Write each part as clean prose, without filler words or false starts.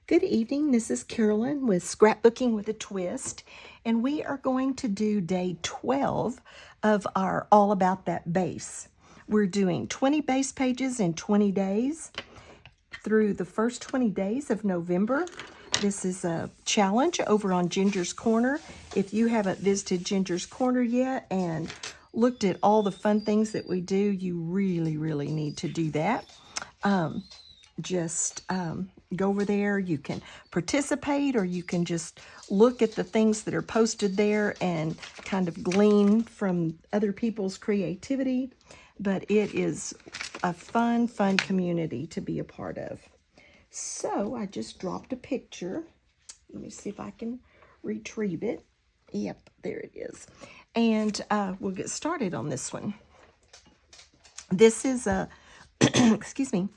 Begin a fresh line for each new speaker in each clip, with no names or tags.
Good evening, this is Carolyn with Scrapbooking with a Twist, and we are going to do day 12 of our All About That Base. We're doing 20 base pages in 20 days through the first 20 days of November. This is a challenge over on Ginger's Corner. If you haven't visited Ginger's Corner yet and looked at all the fun things that we do, you really need to do that. Just go over there. You can participate, or you can just look at the things that are posted there and kind of glean from other people's creativity. But it is a fun community to be a part of. So I just dropped a picture. Let me see if I can retrieve it. Yep, there it is. And we'll get started on this one. This is a, excuse me,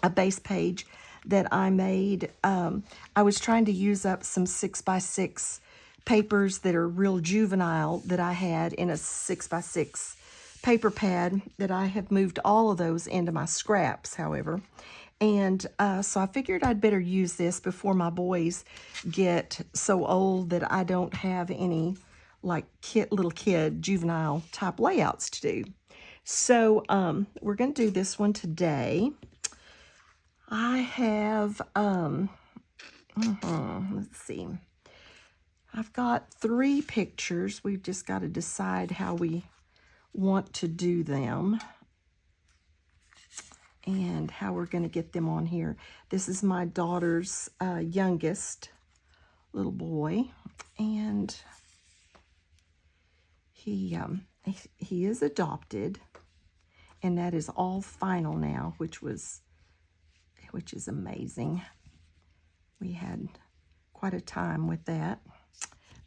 a base page that I made. I was trying to use up some 6x6 papers that are real juvenile that I had in a 6x6 paper pad that I have moved all of those into my scraps, however. And so I figured I'd better use this before my boys get so old that I don't have any like little kid juvenile type layouts to do. So we're going to do this one today. I have, let's see, I've got 3 pictures. We've just got to decide how we want to do them and how we're going to get them on here. This is my daughter's youngest little boy, and he is adopted, and that is all final now, which is amazing. We had quite a time with that,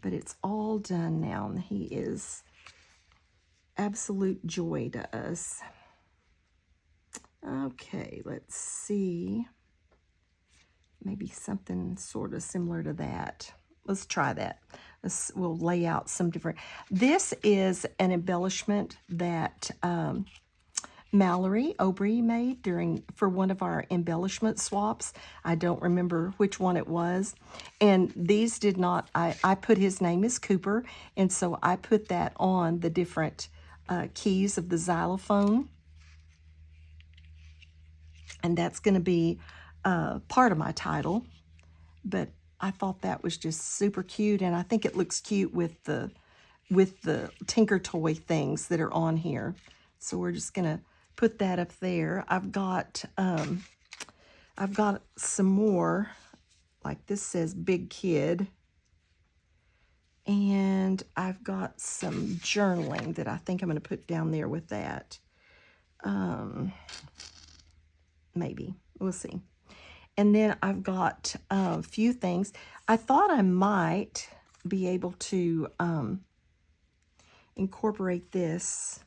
but it's all done now, and he is absolute joy to us. Okay, let's see. Maybe something sort of similar to that. Let's try that. We'll lay out some different. This is an embellishment that Mallory Aubrey made for one of our embellishment swaps. I don't remember which one it was. And these did not, I put his name as Cooper, and so I put that on the different keys of the xylophone. And that's going to be part of my title. But I thought that was just super cute, and I think it looks cute with the Tinker Toy things that are on here. So we're just going to put that up there. I've got some more, like this says Big Kid, and I've got some journaling that I think I'm going to put down there with that. Maybe we'll see. And then I've got a few things. I thought I might be able to incorporate this.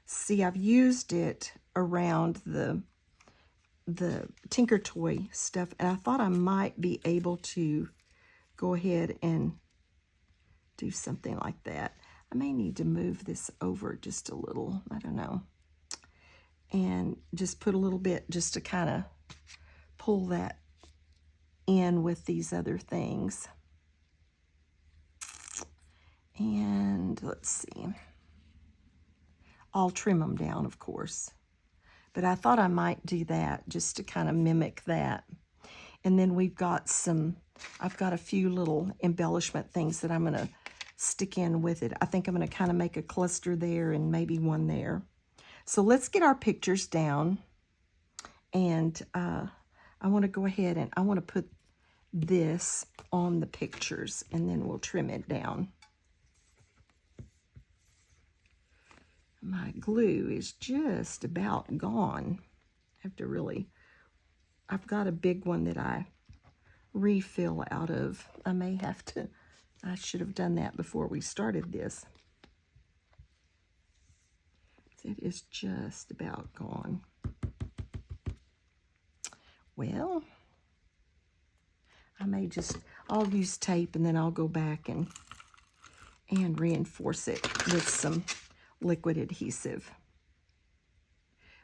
See, I've used it around the Tinker Toy stuff, and I thought I might be able to go ahead and do something like that. I may need to move this over just a little, I don't know, and just put a little bit just to kind of pull that in with these other things. And let's see. I'll trim them down, of course. But I thought I might do that just to kind of mimic that. And then I've got a few little embellishment things that I'm going to stick in with it. I think I'm going to kind of make a cluster there and maybe one there. So let's get our pictures down. And I want to go ahead and I want to put this on the pictures, and then we'll trim it down. My glue is just about gone. I've got a big one that I refill out of. I should have done that before we started this. It is just about gone. Well, I'll use tape, and then I'll go back and reinforce it with some liquid adhesive.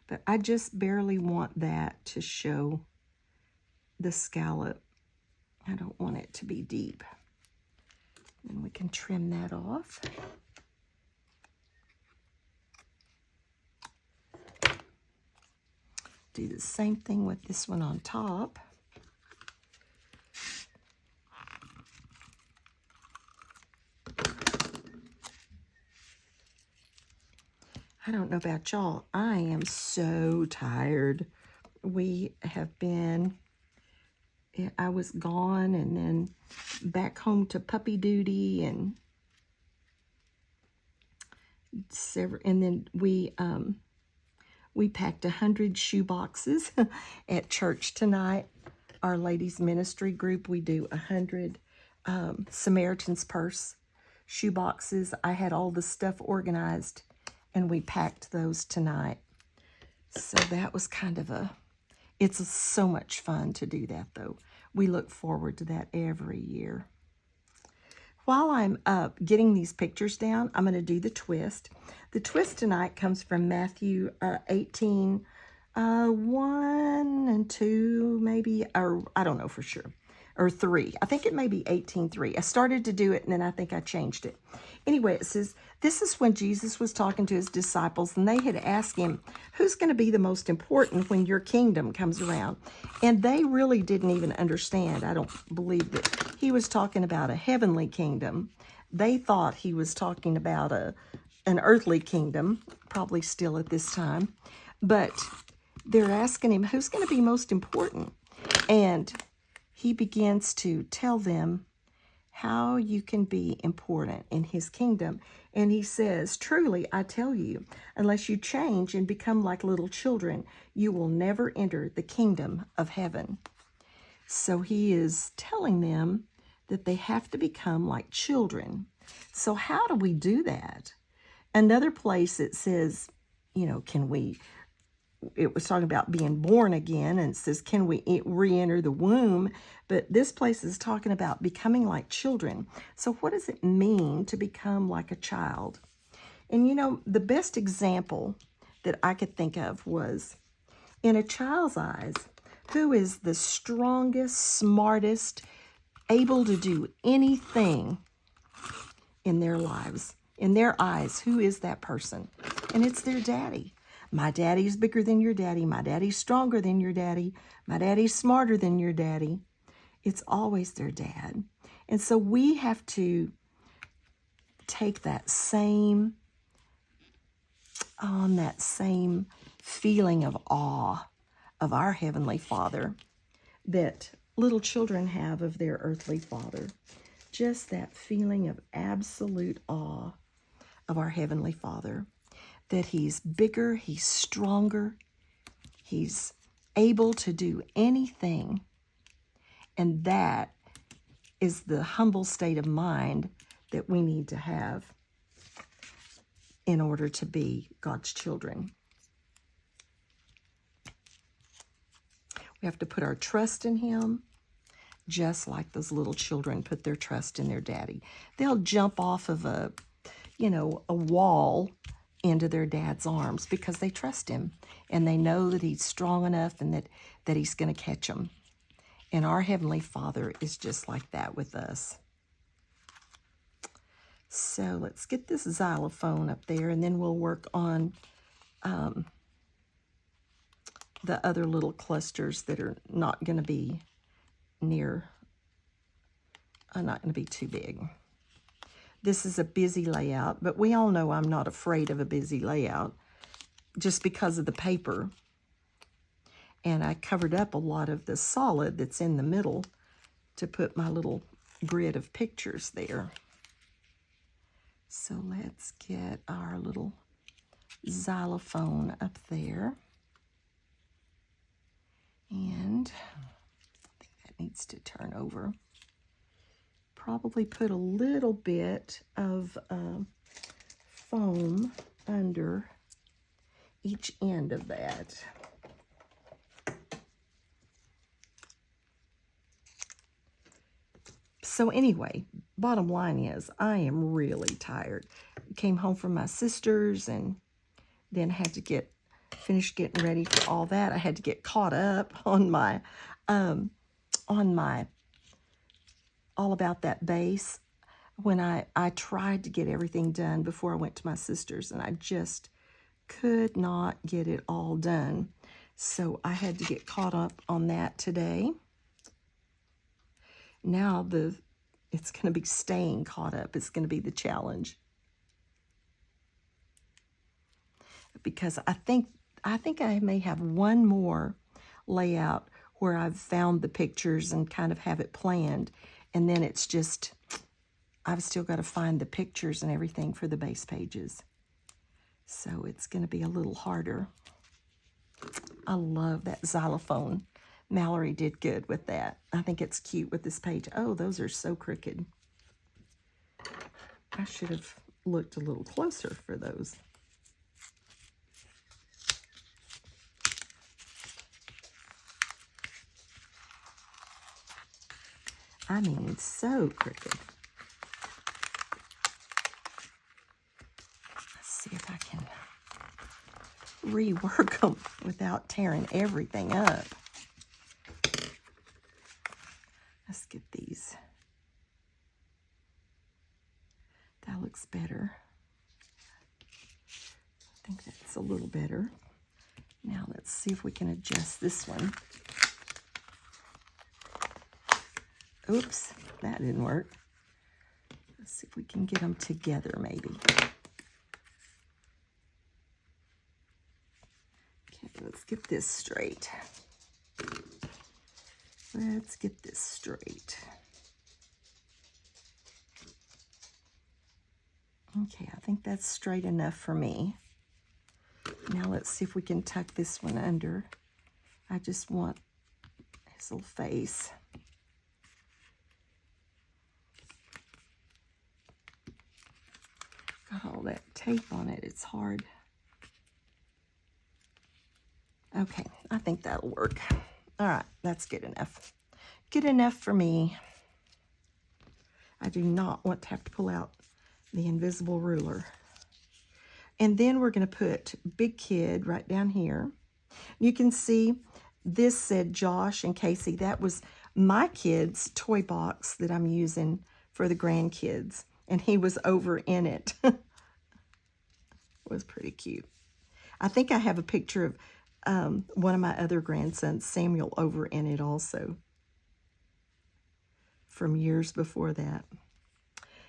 But I just barely want that to show the scallop I don't want it to be deep. And we can trim that off. Do the same thing with this one on top. I don't know about y'all. I am so tired. We have been, I was gone and then back home to puppy duty and then we packed 100 shoe boxes at church tonight. Our ladies ministry group, we do 100 Samaritan's Purse shoe boxes. I had all the stuff organized and we packed those tonight. So that was kind of it's so much fun to do that though. We look forward to that every year. While I'm getting these pictures down, I'm going to do the twist. The twist tonight comes from Matthew 18, 1 and 2, maybe, or I don't know for sure, or 3. I think it may be 18:3. I started to do it, and then I think I changed it. Anyway, it says, this is when Jesus was talking to his disciples, and they had asked him, who's going to be the most important when your kingdom comes around? And they really didn't even understand. I don't believe that he was talking about a heavenly kingdom. They thought he was talking about an earthly kingdom, probably still at this time. But they're asking him, who's going to be most important? And he begins to tell them how you can be important in his kingdom. And he says, truly, I tell you, unless you change and become like little children, you will never enter the kingdom of heaven. So he is telling them that they have to become like children. So how do we do that? Another place it says, it was talking about being born again, and it says, can we re-enter the womb? But this place is talking about becoming like children. So what does it mean to become like a child? And the best example that I could think of was, in a child's eyes, who is the strongest, smartest, able to do anything in their lives? In their eyes, who is that person? And it's their daddy. My daddy's bigger than your daddy. My daddy's stronger than your daddy. My daddy's smarter than your daddy. It's always their dad. And so we have to take that same feeling of awe of our Heavenly Father that little children have of their earthly father. Just that feeling of absolute awe of our Heavenly Father. That he's bigger, he's stronger, he's able to do anything. And that is the humble state of mind that we need to have in order to be God's children. We have to put our trust in him, just like those little children put their trust in their daddy. They'll jump off of a wall into their dad's arms because they trust him and they know that he's strong enough and that he's going to catch them. And our Heavenly Father is just like that with us. So let's get this xylophone up there, and then we'll work on the other little clusters that are not going to be not going to be too big. This is a busy layout, but we all know I'm not afraid of a busy layout just because of the paper. And I covered up a lot of the solid that's in the middle to put my little grid of pictures there. So let's get our little xylophone up there. And I think that needs to turn over. Probably put a little bit of foam under each end of that. So anyway, bottom line is I am really tired. Came home from my sister's and then had to finish getting ready for all that. I had to get caught up on my all about that base. When I tried to get everything done before I went to my sister's, and I just could not get it all done. So I had to get caught up on that today. Now it's going to be staying caught up. It's going to be the challenge. Because I think I may have one more layout where I've found the pictures and kind of have it planned. And then it's just, I've still got to find the pictures and everything for the base pages. So it's going to be a little harder. I love that xylophone. Mallory did good with that. I think it's cute with this page. Oh, those are so crooked. I should have looked a little closer for those. I mean, so crooked. Let's see if I can rework them without tearing everything up. Let's get these. That looks better. I think that's a little better. Now let's see if we can adjust this one. Oops, that didn't work. Let's see if we can get them together maybe. Okay, let's get this straight. Let's get this straight. Okay, I think that's straight enough for me. Now let's see if we can tuck this one under. I just want his little face. Got all that tape on it, it's hard. Okay, I think that'll work. All right, that's good enough. Good enough for me. I do not want to have to pull out the invisible ruler. And then we're going to put Big Kid right down here. You can see this said Josh and Casey. That was my kid's toy box that I'm using for the grandkids. And he was over in it. It was pretty cute. I think I have a picture of one of my other grandsons, Samuel, over in it also from years before that.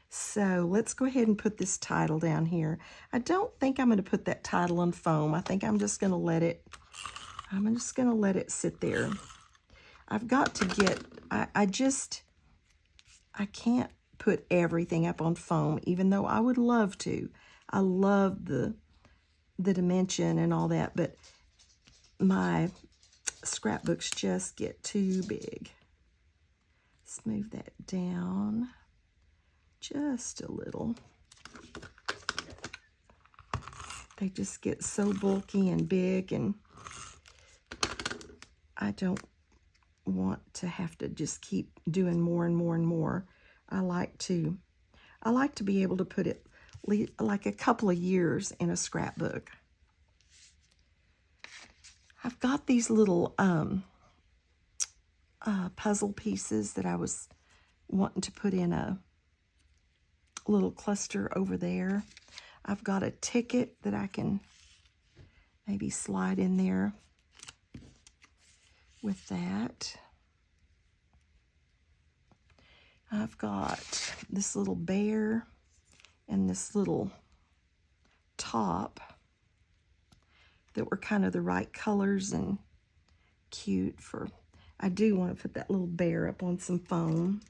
So let's go ahead and put this title down here. I don't think I'm going to put that title on foam. I think I'm just going to let it, sit there. I've got to get, I can't put everything up on foam, even though I would love to. I love the dimension and all that, but my scrapbooks just get too big. Let's move that down just a little. They just get so bulky and big, and I don't want to have to just keep doing more and more and more. I like to be able to put it like a couple of years in a scrapbook. I've got these little puzzle pieces that I was wanting to put in a little cluster over there. I've got a ticket that I can maybe slide in there with that. I've got this little bear and this little top that were kind of the right colors and cute for, I do want to put that little bear up on some foam.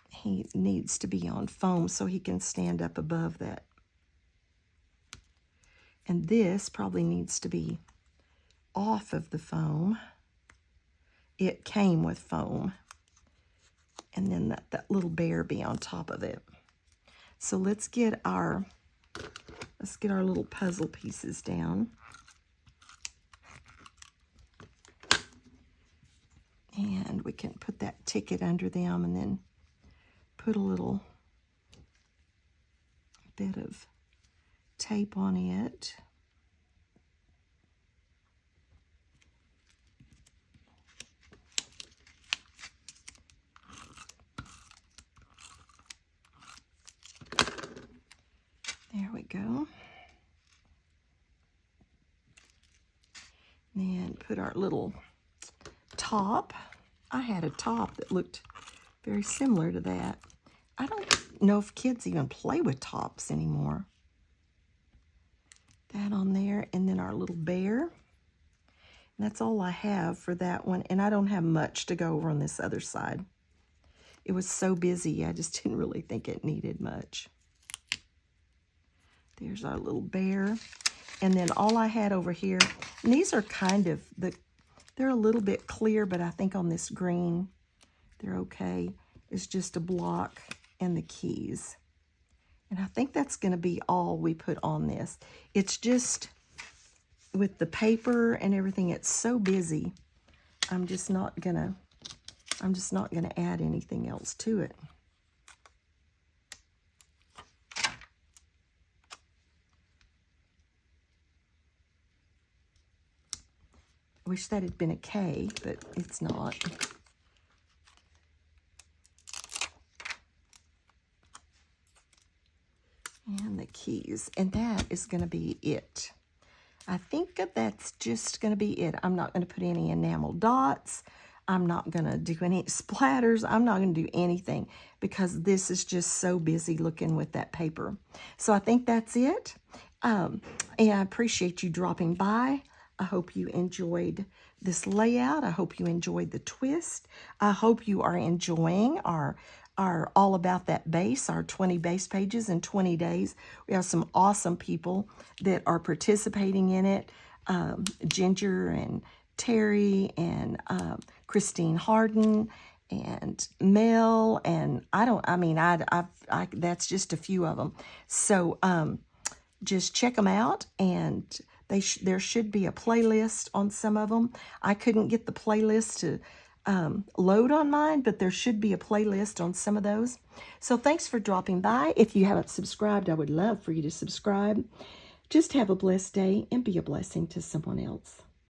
He needs to be on foam so he can stand up above that. And this probably needs to be off of the foam. It came with foam. And then that little bear be on top of it. So let's get our little puzzle pieces down. And we can put that ticket under them and then put a little bit of tape on it. and put our little top. I had a top that looked very similar to that. I don't know if kids even play with tops anymore. That on there, and then our little bear. And that's all I have for that one, and I don't have much to go over on this other side. It was so busy, I just didn't really think it needed much. There's our little bear. And then all I had over here, and these are kind of, they're a little bit clear, but I think on this green, they're okay. It's just a block and the keys. And I think that's going to be all we put on this. It's just, with the paper and everything, it's so busy. I'm just not gonna add anything else to it. I wish that had been a K, but it's not. And the keys, and that is going to be it. I think that's just going to be it. I'm not going to put any enamel dots. I'm not going to do any splatters. I'm not going to do anything because this is just so busy looking with that paper. So I think that's it. And I appreciate you dropping by. I hope you enjoyed this layout. I hope you enjoyed the twist. I hope you are enjoying our All About That Base, our 20 base pages in 20 days. We have some awesome people that are participating in it. Ginger and Terry and Christine Harden and Mel, and that's just a few of them. So just check them out, and there should be a playlist on some of them. I couldn't get the playlist to load on mine, but there should be a playlist on some of those. So thanks for dropping by. If you haven't subscribed, I would love for you to subscribe. Just have a blessed day and be a blessing to someone else.